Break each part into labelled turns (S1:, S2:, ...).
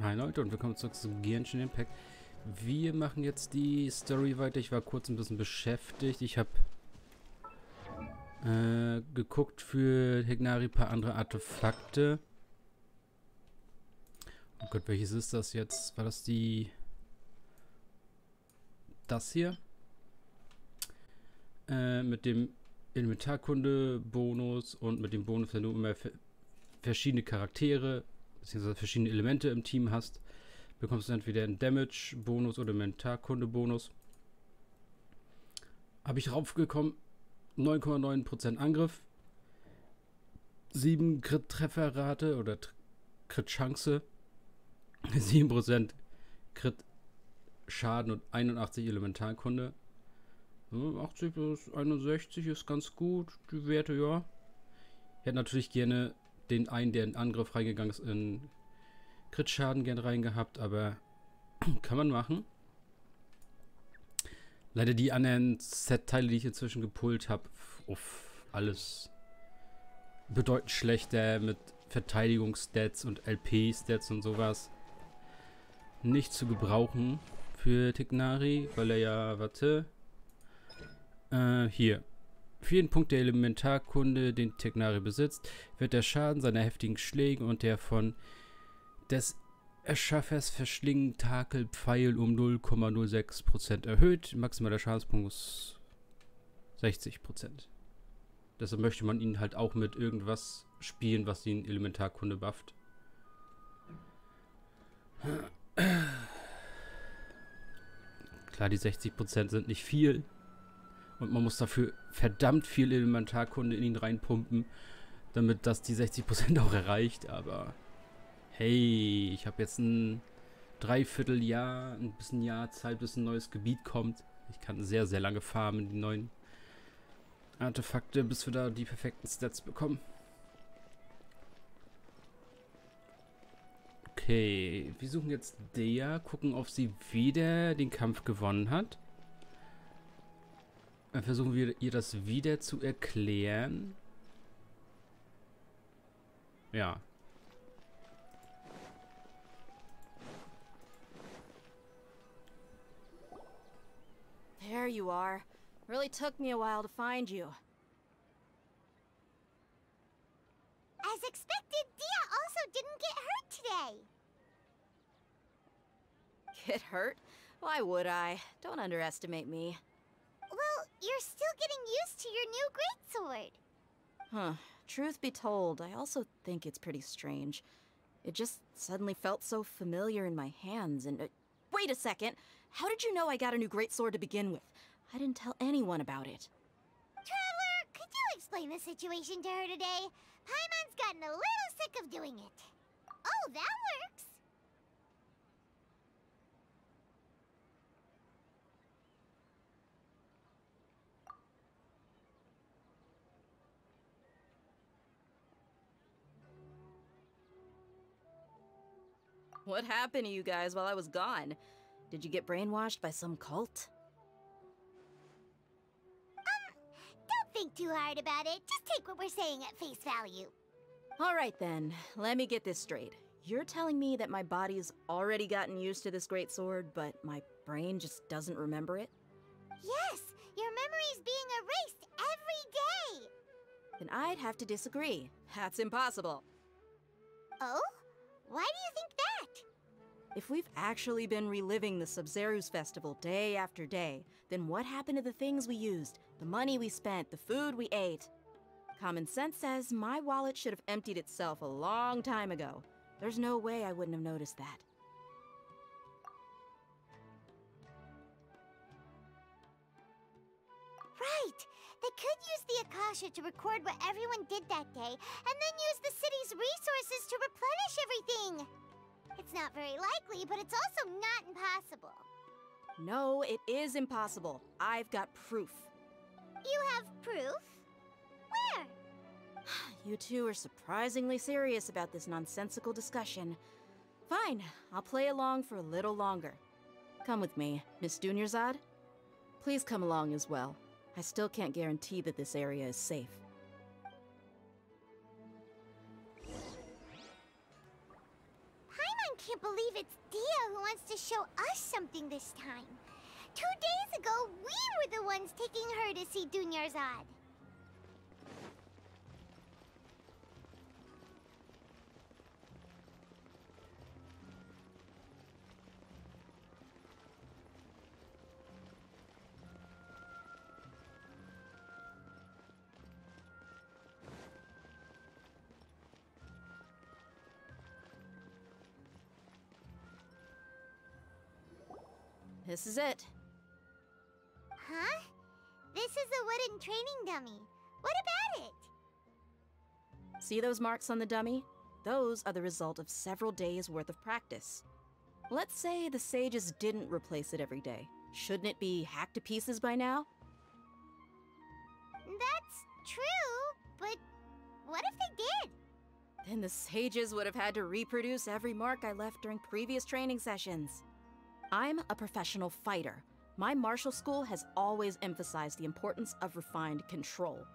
S1: Hi Leute und willkommen zurück zu Genshin Impact. Wir machen jetzt die Story weiter. Ich war kurz ein bisschen beschäftigt. Ich habe geguckt für Tignari ein paar andere Artefakte. Oh Gott, welches ist das jetzt? War das das hier? Mit dem Inventarkunde-Bonus und mit dem Bonus, wenn du immer verschiedene Charaktere bzw. verschiedene Elemente im Team hast, bekommst du entweder einen Damage-Bonus oder einen Inventarkunde-Bonus. Habe ich raufgekommen, 9,9% Angriff, 7 Crit-Trefferrate oder Crit-Chance, 7% Crit-Schaden und 81 Elementarkunde. 80 bis 61 ist ganz gut, die Werte, ja. Ich hätte natürlich gerne den einen, der in Angriff reingegangen ist, in Crit-Schaden gerne reingehabt, aber kann man machen. Leider die anderen Set-Teile, die ich inzwischen gepullt habe, alles bedeutend schlechter mit Verteidigungsstats und LP-Stats und sowas. Nicht zu gebrauchen für Tignari, weil er ja, warte, hier. Für jeden Punkt der Elementarkunde, den Tignari besitzt, wird der Schaden seiner heftigen Schläge und der von des Erschaffers verschlingenden Takelpfeil um 0,06% erhöht. Maximaler Schadenspunkt ist 60%. Deshalb möchte man ihn halt auch mit irgendwas spielen, was ihn Elementarkunde bufft. Klar, die 60% sind nicht viel. Und man muss dafür verdammt viel Elementarkunde in ihn reinpumpen, damit das die 60% auch erreicht. Aber hey, ich habe jetzt ein Dreivierteljahr, ein bisschen Jahr Zeit, bis ein neues Gebiet kommt. Ich kann sehr, sehr lange farmen, die neuen Artefakte, bis wir da die perfekten Stats bekommen. Okay, wir suchen jetzt Dea, gucken, ob sie wieder den Kampf gewonnen hat. Dann versuchen wir ihr das wieder zu erklären. Ja.
S2: There you are. Really took me a while to find you.
S3: As expected, Dia also didn't get hurt today.
S2: Get hurt? Why would I? Don't underestimate me.
S3: Well, you're still getting used to your new greatsword.
S2: Huh. Truth be told, I also think it's pretty strange. It just suddenly felt so familiar in my hands and... wait a second! How did you know I got a new greatsword to begin with? I didn't tell anyone about it.
S3: Traveler, could you explain the situation to her today? Paimon's gotten a little sick of doing it. Oh, that works.
S2: What happened to you guys while I was gone? Did you get brainwashed by some cult?
S3: Don't think too hard about it. Just take what we're saying at face value.
S2: Alright then, let me get this straight. You're telling me that my body's already gotten used to this greatsword, but my brain just doesn't remember it?
S3: Yes, your memory's being erased every day.
S2: Then I'd have to disagree. That's impossible.
S3: Oh? Why do you think that?
S2: If we've actually been reliving the Sabzeruz festival day after day, then what happened to the things we used, the money we spent, the food we ate? Common sense says my wallet should have emptied itself a long time ago. There's no way I wouldn't have noticed that.
S3: Right. They could use the Akasha to record what everyone did that day, and then use the city's resources to replenish everything. It's not very likely, but it's also not impossible.
S2: No, it is impossible. I've got proof.
S3: You have proof? Where?
S2: You two are surprisingly serious about this nonsensical discussion. Fine, I'll play along for a little longer. Come with me, Miss Dunyarzad. Please come along as well. I still can't guarantee that this area is safe.
S3: Paimon can't believe it's Dia who wants to show us something this time. 2 days ago, we were the ones taking her to see Dunyarzad.
S2: This is it.
S3: Huh? This is a wooden training dummy. What about it?
S2: See those marks on the dummy? Those are the result of several days' worth of practice. Let's say the sages didn't replace it every day. Shouldn't it be hacked to pieces by now?
S3: That's true, but what if they did?
S2: Then the sages would have had to reproduce every mark I left during previous training sessions. I'm a professional fighter. My martial school has always emphasized the importance of refined control.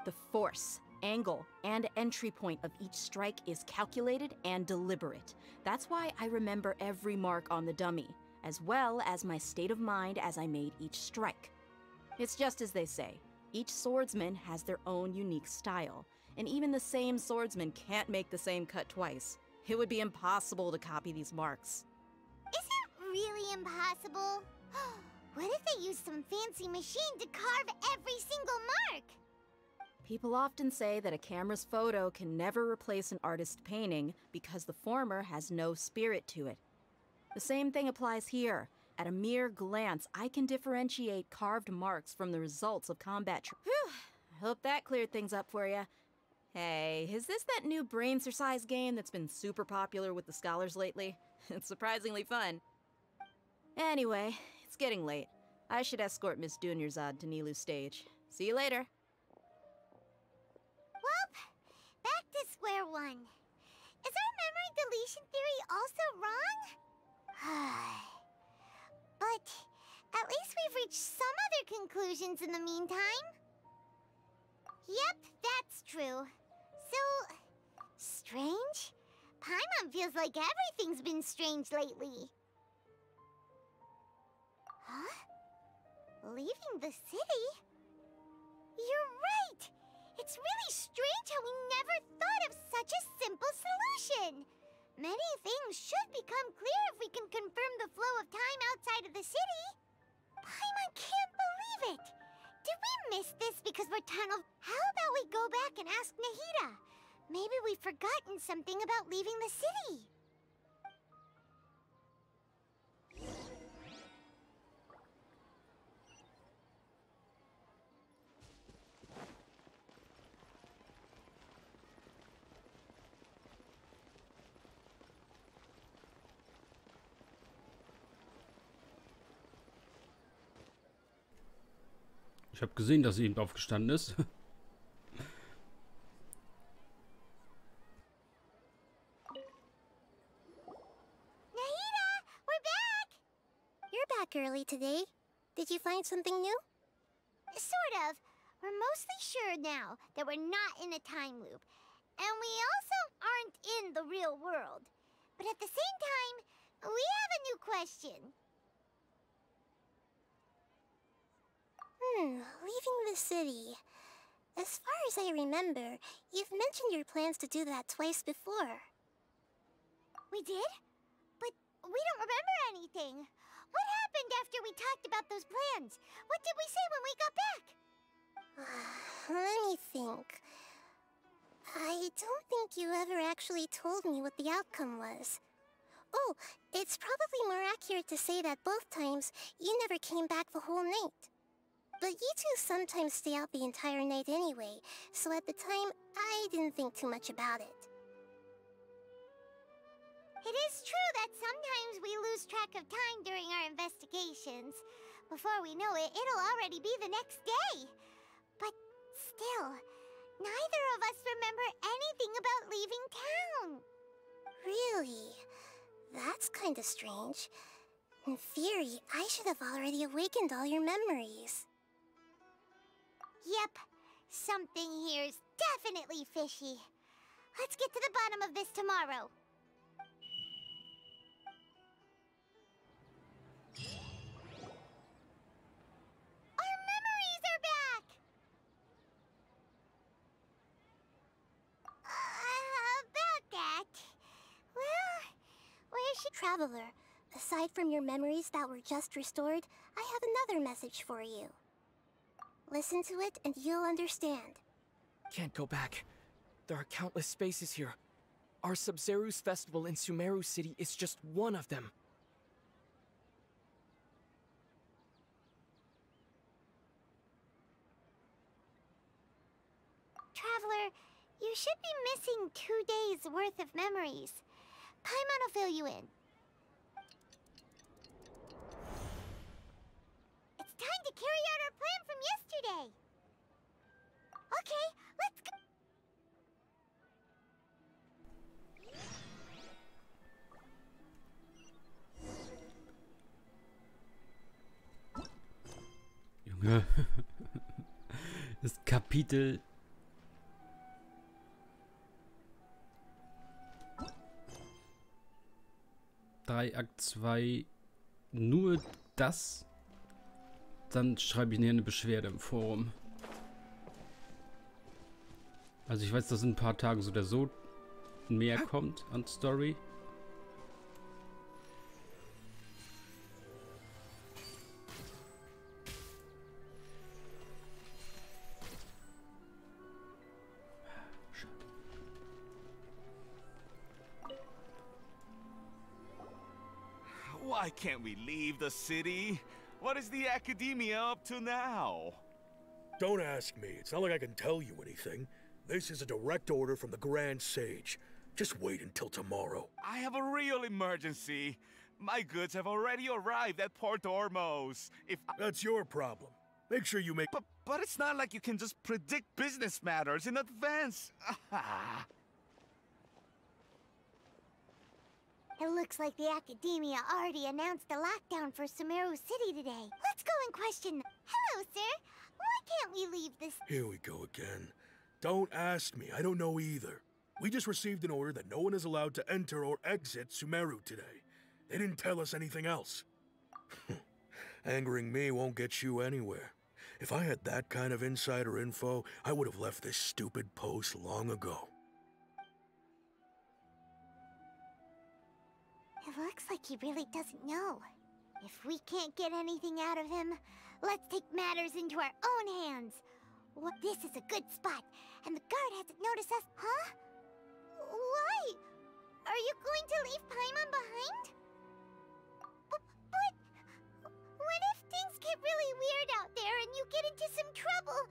S2: The force, angle, and entry point of each strike is calculated and deliberate. That's why I remember every mark on the dummy, as well as my state of mind as I made each strike. It's just as they say, each swordsman has their own unique style, and even the same swordsman can't make the same cut twice. It would be impossible to copy these marks.
S3: Really impossible? What if they use some fancy machine to carve every single mark?
S2: People often say that a camera's photo can never replace an artist's painting because the former has no spirit to it. The same thing applies here. At a mere glance, I can differentiate carved marks from the results of combat. Whew! I hope that cleared things up for you. Hey, is this that new brain exercise game that's been super popular with the scholars lately? It's surprisingly fun. Anyway, it's getting late. I should escort Miss Dunyarzad to Nilu's stage. See you later.
S3: Well, back to square one. Is our memory deletion theory also wrong? But at least we've reached some other conclusions in the meantime. Yep, that's true. So, strange? Paimon feels like everything's been strange lately. Huh? Leaving the city? You're right! It's really strange how we never thought of such a simple solution! Many things should become clear if we can confirm the flow of time outside of the city. Paimon can't believe it! Did we miss this because we're tunneled? How about we go back and ask Nahida? Maybe we've forgotten something about leaving the city.
S1: Ich habe gesehen, dass sie eben aufgestanden ist.
S3: Nahida, we're back! You're back early today. Did you find something new? Sort of. We're mostly sure now that we're not in a time loop. And we also aren't in the real world. But at the same time, we have a new question. Leaving the city. As far as I remember, you've mentioned your plans to do that twice before. We did? But we don't remember anything. What happened after we talked about those plans? What did we say when we got back? Let me think. I don't think you ever actually told me what the outcome was. Oh, it's probably more accurate to say that both times you never came back the whole night. But you two sometimes stay out the entire night anyway, so at the time, I didn't think too much about it. It is true that sometimes we lose track of time during our investigations. Before we know it, it'll already be the next day. But still, neither of us remember anything about leaving town. Really? That's kinda strange. In theory, I should have already awakened all your memories. Yep, something here's definitely fishy. Let's get to the bottom of this tomorrow. Traveler, aside from your memories that were just restored, I have another message for you. Listen to it and you'll understand.
S4: Can't go back. There are countless spaces here. Our Sabzeruz festival in Sumeru City is just one of them.
S3: Traveler, you should be missing 2 days worth of memories. Paimon will fill you in. It's time to carry out our plan from yesterday. Okay, let's go.
S1: Junge. Das Kapitel. Akt 2 nur das, dann schreibe ich mir eine Beschwerde im Forum. Also ich weiß, dass in ein paar Tagen so oder so mehr kommt an Story.
S5: Why can't we leave the city? What is the academia up to now?
S6: Don't ask me. It's not like I can tell you anything. This is a direct order from the Grand Sage. Just wait until tomorrow.
S5: I have a real emergency. My goods have already arrived at Port Ormos.
S6: That's your problem. Make sure you make...
S5: But it's not like you can just predict business matters in advance.
S3: It looks like the Academia already announced a lockdown for Sumeru City today. Let's go and question them. Hello, sir. Why can't we leave this?
S6: Here we go again. Don't ask me. I don't know either. We just received an order that no one is allowed to enter or exit Sumeru today. They didn't tell us anything else. Angering me won't get you anywhere. If I had that kind of insider info, I would have left this stupid post long ago.
S3: It looks like he really doesn't know. If we can't get anything out of him, let's take matters into our own hands. Well, this is a good spot, and the guard hasn't noticed us. Huh? Why? Are you going to leave Paimon behind? But what if things get really weird out there and you get into some trouble?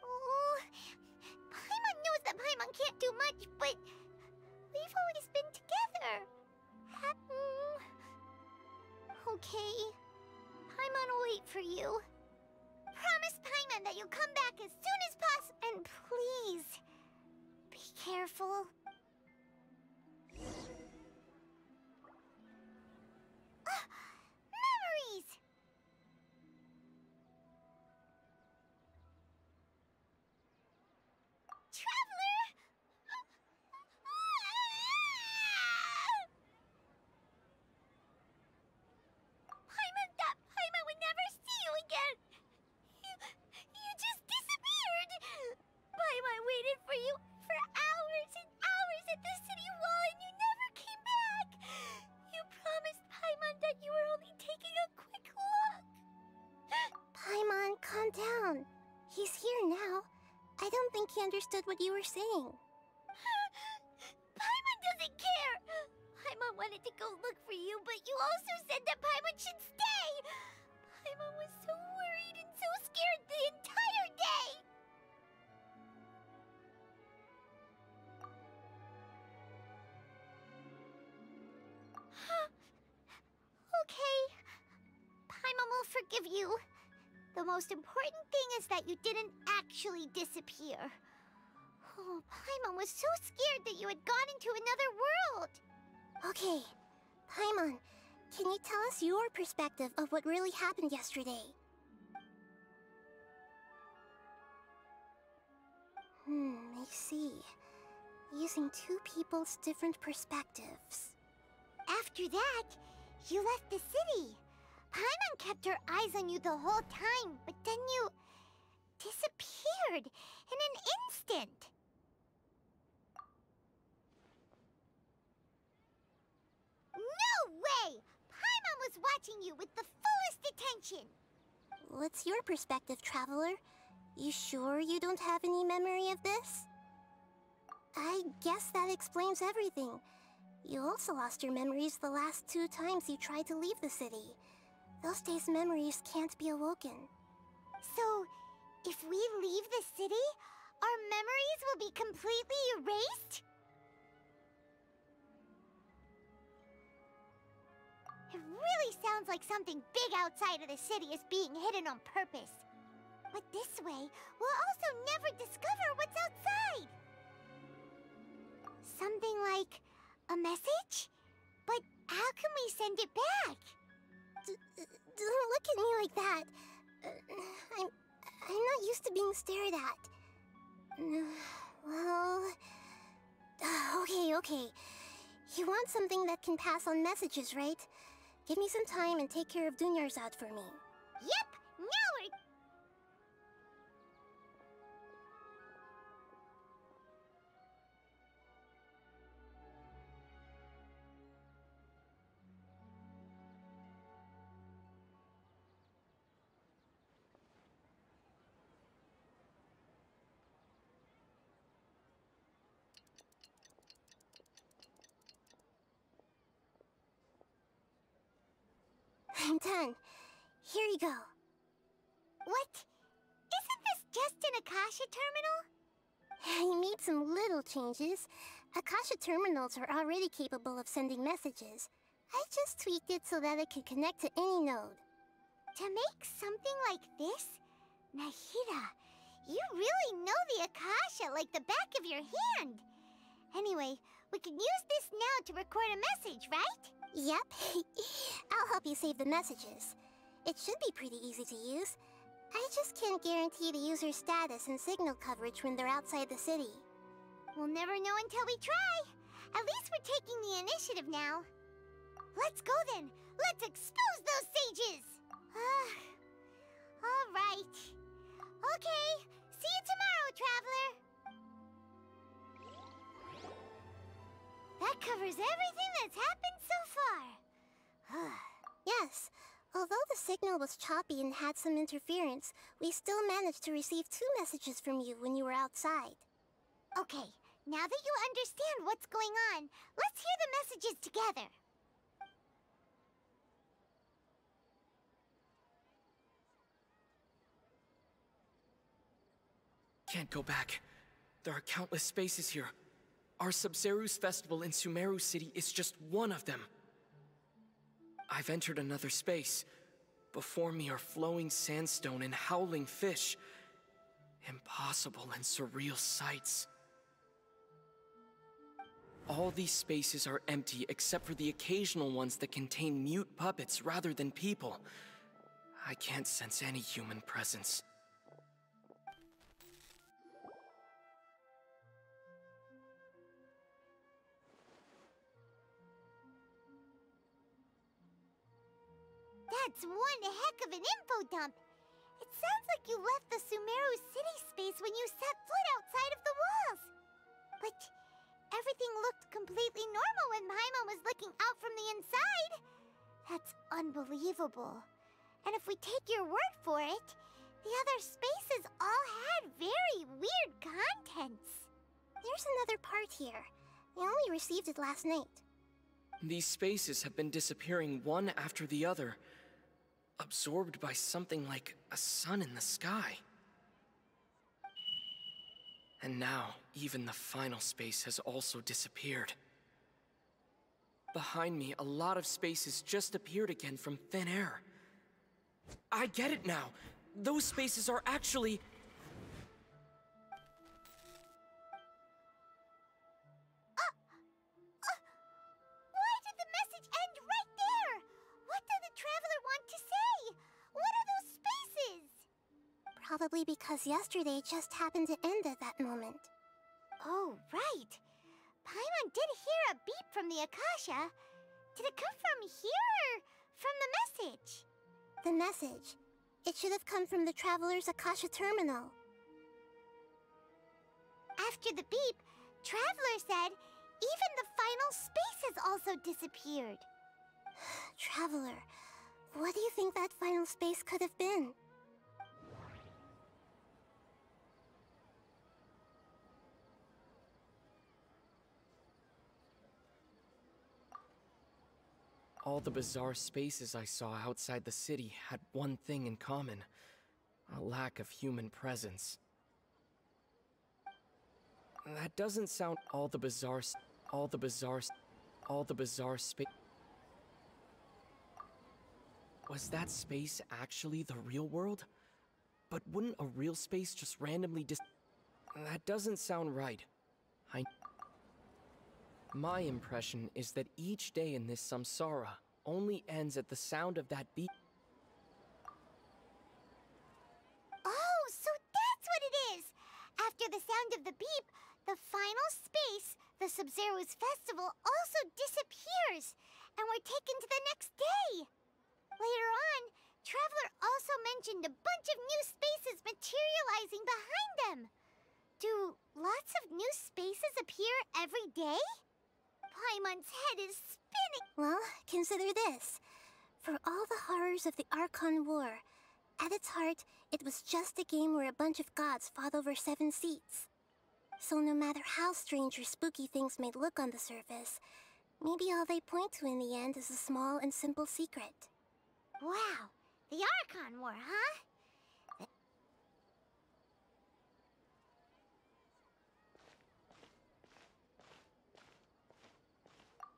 S3: Oh, Paimon knows that Paimon can't do much, but we've always been together. Okay. Paimon will wait for you. Promise Paimon that you'll come back as soon as possible. And please, be careful. Memories! Traveler! Paimon would never see you again! You just disappeared! Paimon waited for you for hours and hours at the city wall and you never came back! You promised Paimon that you were only taking a quick look! Paimon, calm down. He's here now. I don't think he understood what you were saying. Paimon doesn't care! Paimon wanted to go look for you, but you also said that Paimon should stay! Paimon was so worried and so scared the entire day! Okay. Paimon will forgive you. The most important thing is that you didn't actually disappear. Oh, Paimon was so scared that you had gone into another world! Okay, Paimon, can you tell us your perspective of what really happened yesterday? I see. Using two people's different perspectives. After that, you left the city. Paimon kept her eyes on you the whole time, but then you disappeared in an instant. watching you with the fullest attention.
S7: What's your perspective, Traveler? You sure you don't have any memory of this? I guess that explains everything. You also lost your memories the last 2 times you tried to leave the city. Those days' memories can't be awoken.
S3: So, if we leave the city, our memories will be completely erased? It really sounds like something big outside of the city is being hidden on purpose. But this way, we'll also never discover what's outside. Something like a message? But how can we send it back?
S7: Don't look at me like that. I'm not used to being stared at. Well... Okay. You want something that can pass on messages, right? Give me some time and take care of Dunyarzad for me.
S3: Yep! Now we're...
S7: I'm done. Here you go.
S3: What? Isn't this just an Akasha terminal?
S7: You made some little changes. Akasha terminals are already capable of sending messages. I just tweaked it so that it could connect to any node.
S3: To make something like this? Nahida, you really know the Akasha like the back of your hand. Anyway, we can use this now to record a message, right?
S7: Yep. I'll help you save the messages. It should be pretty easy to use. I just can't guarantee the user's status and signal coverage when they're outside the city.
S3: We'll never know until we try. At least we're taking the initiative now. Let's go then. Let's expose those sages. All right. Okay. See you tomorrow, Traveler. That covers everything that's happened so far.
S7: Yes. Although the signal was choppy and had some interference, we still managed to receive 2 messages from you when you were outside.
S3: Okay, now that you understand what's going on, let's hear the messages together.
S4: Can't go back. There are countless spaces here. Our Sabzeruz festival in Sumeru City is just one of them. I've entered another space. Before me are flowing sandstone and howling fish. Impossible and surreal sights. All these spaces are empty except for the occasional ones that contain mute puppets rather than people. I can't sense any human presence.
S3: That's one heck of an info dump. It sounds like you left the Sumeru city space when you set foot outside of the walls. But everything looked completely normal when Paimon was looking out from the inside. That's unbelievable. And if we take your word for it, the other spaces all had very weird contents.
S7: There's another part here. I only received it last night.
S4: These spaces have been disappearing one after the other, absorbed by something like a sun in the sky. And now, even the final space has also disappeared. Behind me, a lot of spaces just appeared again from thin air. I get it now! Those spaces are actually...
S3: Why did the message end right there? What did the Traveler want to say? What are those spaces?
S7: Probably because yesterday just happened to end at that moment.
S3: Oh, right. Paimon did hear a beep from the Akasha. Did it come from here or from the message?
S7: The message. It should have come from the Traveler's Akasha terminal.
S3: After the beep, Traveler said even the final space has also disappeared.
S7: Traveler, What do you think that final space could have been?
S4: All the bizarre spaces I saw outside the city had one thing in common: a lack of human presence. That doesn't sound all the bizarre space. Was that space actually the real world? But wouldn't a real space just randomly That doesn't sound right. My impression is that each day in this samsara only ends at the sound of that beat.
S3: Oh, so that's what it is! After the sound of the beep, the final space, the Sabzeruz festival, also disappears, and we're taken to the next day. Later on, Traveler also mentioned a bunch of new spaces materializing behind them. Do lots of new spaces appear every day? Paimon's head is spinning.
S7: Well, consider this. For all the horrors of the Archon War, at its heart, it was just a game where a bunch of gods fought over 7 seats. So no matter how strange or spooky things may look on the surface, maybe all they point to in the end is a small and simple secret.
S3: Wow, the Archon War, huh?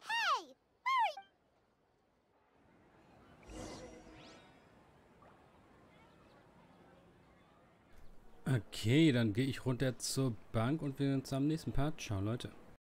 S3: Hey,
S1: Okay, dann gehe ich runter zur Bank und wir sehen uns am nächsten Part. Ciao, Leute.